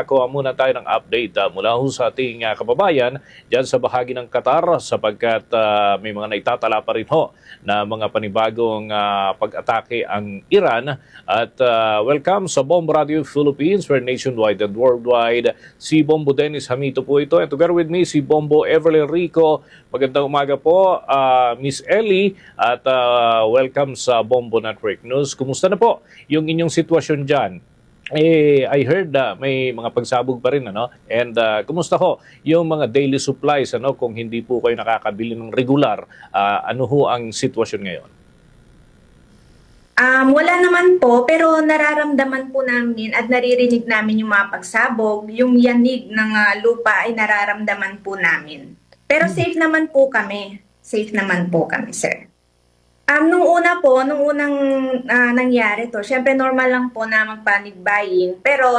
Kuha muna tayo ng update mula ho sa ating kababayan dyan sa bahagi ng Qatar sapagkat may mga naitatala pa rin ho na mga panibagong pag-atake ang Iran. At welcome sa Bombo Radio Philippines, where nationwide and worldwide. Si Bombo Dennis Hamito po ito. And together with me, si Bombo Evelyn Rico. Magandang umaga po, Miss Ellie. At welcome sa Bombo Network News. Kumusta na po yung inyong sitwasyon dyan? I heard may mga pagsabog pa rin, ano? And kumusta ho yung mga daily supplies, ano, kung hindi po kayo nakakabili ng regular, ano ho ang sitwasyon ngayon? Wala naman po, pero nararamdaman po namin at naririnig namin yung mga pagsabog, yung yanig ng lupa ay nararamdaman po namin. Pero safe naman po kami. Safe naman po kami, sir. Nung unang nangyari to, syempre normal lang po na mag-panic buying. Pero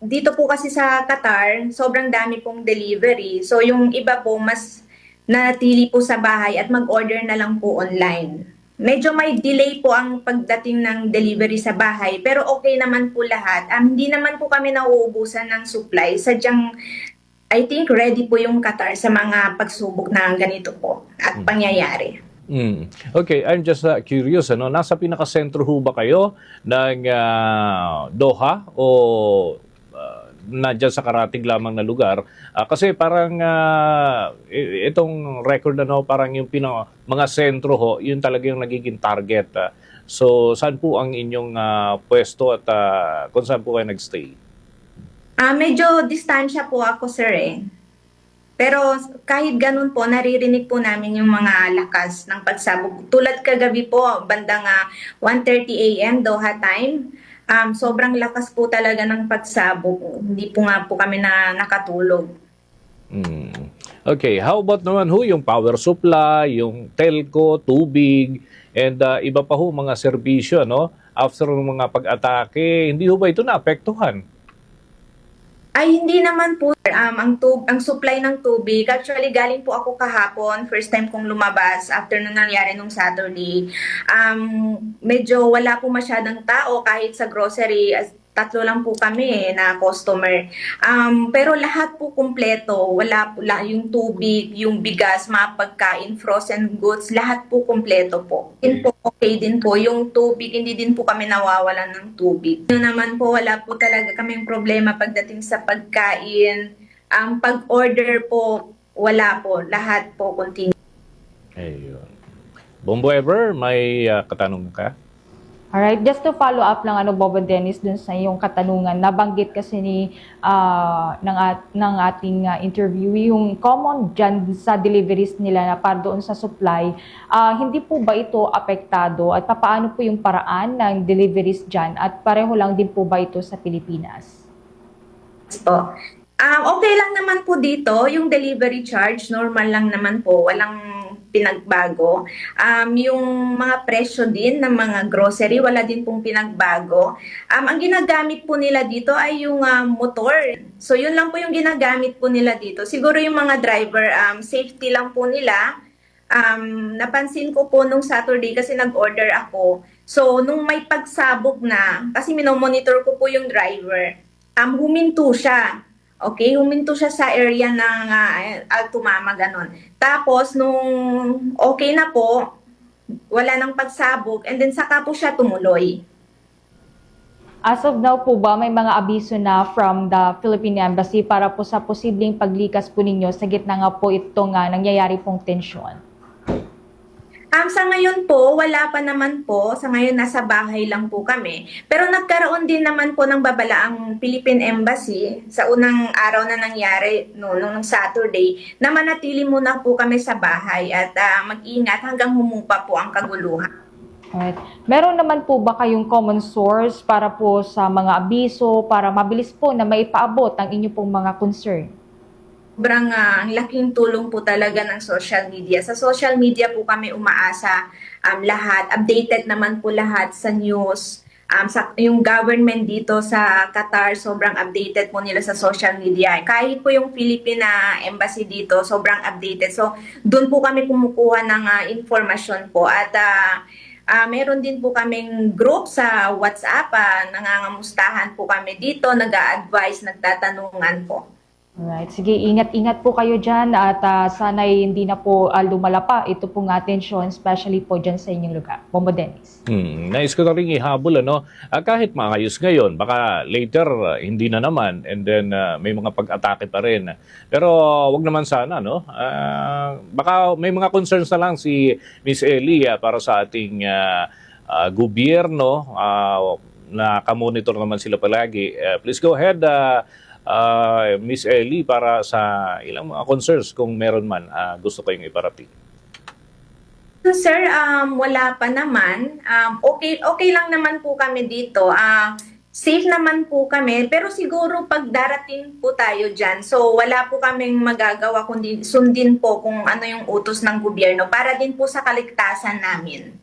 dito po kasi sa Qatar, sobrang dami pong delivery. So yung iba po mas nanatili po sa bahay at mag-order na lang po online. Medyo may delay po ang pagdating ng delivery sa bahay, pero okay naman po lahat. Hindi naman po kami nauubusan ng supply. Sadyang I think ready po yung Qatar sa mga pagsubok na ganito po at pangyayari. Okay, I'm just curious, ano, nasa pinakasentro ho ba kayo ng Doha o nandiyan sa karatig lamang na lugar? Kasi parang itong record na parang yung mga sentro ho, yun talaga yung nagiging target. So, saan po ang inyong pwesto at kung saan po kayo nagstay? Medyo distansya po ako, sir, eh. Pero kahit ganun po, naririnig po namin yung mga lakas ng pagsabog. Tulad kagabi po, bandang 1:30 a.m. Doha time, sobrang lakas po talaga ng pagsabog. Hindi po nga po kami nakatulog. Okay, how about naman ho yung power supply, yung telco, tubig, and iba pa ho mga serbisyo, no? After ng mga pag-atake, hindi ho ba ito naapektuhan? Ay, hindi naman po. Ang supply ng tubig, actually galing po ako kahapon, first time kong lumabas after nung nangyari nung Saturday. Medyo wala po masyadong tao kahit sa grocery. Tatlo lang po kami na customer. Pero lahat po kumpleto. Wala po yung tubig, yung bigas, mga pagkain, frozen goods, lahat po kumpleto po. Okay din po. Yung tubig, hindi din po kami nawawalan ng tubig. Yun naman po, wala po talaga kaming problema pagdating sa pagkain. Pag-order po, wala po. Lahat po continue. Ayun. Bombo Ever, may katanungan ka? Alright, just to follow up lang Bobo Dennis dun sa iyong katanungan, nabanggit kasi ng ating interview yung common dyan sa deliveries nila na para doon sa supply, hindi po ba ito apektado at paano po yung paraan ng deliveries dyan at pareho lang din po ba ito sa Pilipinas? Po. Okay lang naman po dito, yung delivery charge, normal lang naman po, walang pinagbago. Yung mga presyo din ng mga grocery, wala din pong pinagbago. Ang ginagamit po nila dito ay yung motor. So yun lang po yung ginagamit po nila dito. Siguro yung mga driver, safety lang po nila. Napansin ko po nung Saturday kasi nag-order ako. So nung may pagsabog na, kasi minomonitor ko po yung driver, huminto siya. Okay, huminto siya sa area ng Altumama, ganon. Tapos, nung okay na po, wala nang pagsabog, and then saka po siya tumuloy. As of now po ba, may mga abiso na from the Philippine Embassy para po sa posibleng paglikas po ninyo sa gitna nga po itong nangyayari pong tensyon? Sa ngayon po, wala pa naman po. Sa ngayon, nasa bahay lang po kami. Pero nagkaroon din naman po ng babala ang Philippine Embassy sa unang araw na nangyari, nung Saturday, na manatili muna po kami sa bahay at mag-ingat hanggang humupa po ang kaguluhan. Alright. Meron naman po ba kayong common source para po sa mga abiso, para mabilis po na maipaabot ang inyo pong mga concern? Sobrang laking tulong po talaga ng social media. Sa social media po kami umaasa lahat. Updated naman po lahat sa news. Yung government dito sa Qatar, sobrang updated po nila sa social media. Kahit po yung Philippine Embassy dito, sobrang updated. So, doon po kami kumukuha ng informasyon po. At Meron din po kaming group sa WhatsApp, nangangamustahan po kami dito, nag-a-advise, nagtatanungan po. Alright, sige, ingat-ingat po kayo dyan at sana'y hindi na po lumala pa ito pong atensyon, especially po dyan sa inyong lugar. Bombo Dennis. Nais ko na rin ihabol, kahit maayos ngayon, baka later hindi na naman and then may mga pag-atake pa rin. Pero wag naman sana, baka may mga concerns na lang si Miss Ellie para sa ating gobyerno, na kamonitor naman sila palagi. Please go ahead, Miss Ellie, para sa ilang mga concerns kung meron man gusto kayong iparating. So, sir, wala pa naman. Okay lang naman po kami dito. Safe naman po kami. Pero siguro pag darating po tayo dyan, so wala po kaming magagawa kundi sundin po kung ano yung utos ng gobyerno para din po sa kaligtasan namin.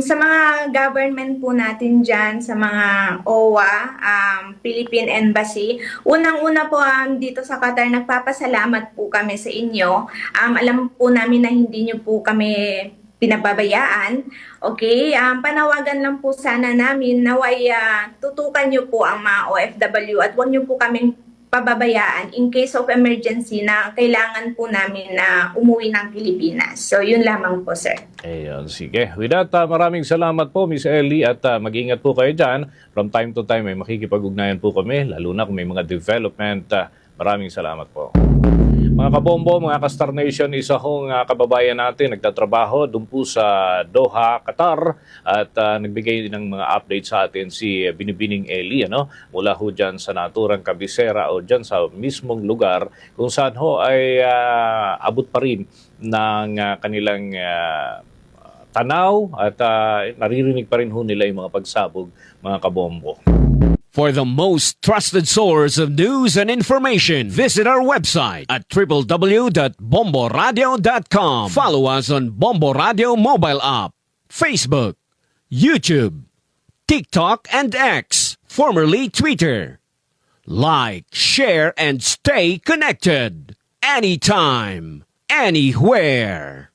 Sa mga government po natin dyan, sa mga OWA, Philippine Embassy, unang-una po dito sa Qatar, nagpapasalamat po kami sa inyo. Alam po namin na hindi nyo po kami pinababayaan. Okay? Panawagan lang po sana namin na tutukan nyo po ang mga OFW at huwag nyo po kaming pababayaan in case of emergency na kailangan po namin na umuwi ng Pilipinas. So, yun lamang po, sir. Ayun, sige. With that, maraming salamat po, Miss Ellie, at mag-ingat po kayo dyan. From time to time, may makikipag-ugnayan po kami, lalo na kung may mga development. Maraming salamat po. Mga kabombo, mga ka-Star Nation, isa hong kababayan natin nagtatrabaho doon po sa Doha, Qatar, at nagbigay ng mga update sa atin si Binibining Ellie, mula ho dyan sa naturang kabisera o dyan sa mismong lugar kung saan ho ay abot pa rin ng kanilang tanaw at naririnig pa rin ho nila yung mga pagsabog, mga kabombo. For the most trusted source of news and information, visit our website at www.bomboradio.com. Follow us on Bombo Radio mobile app, Facebook, YouTube, TikTok, and X, formerly Twitter. Like, share, and stay connected. Anytime, anywhere.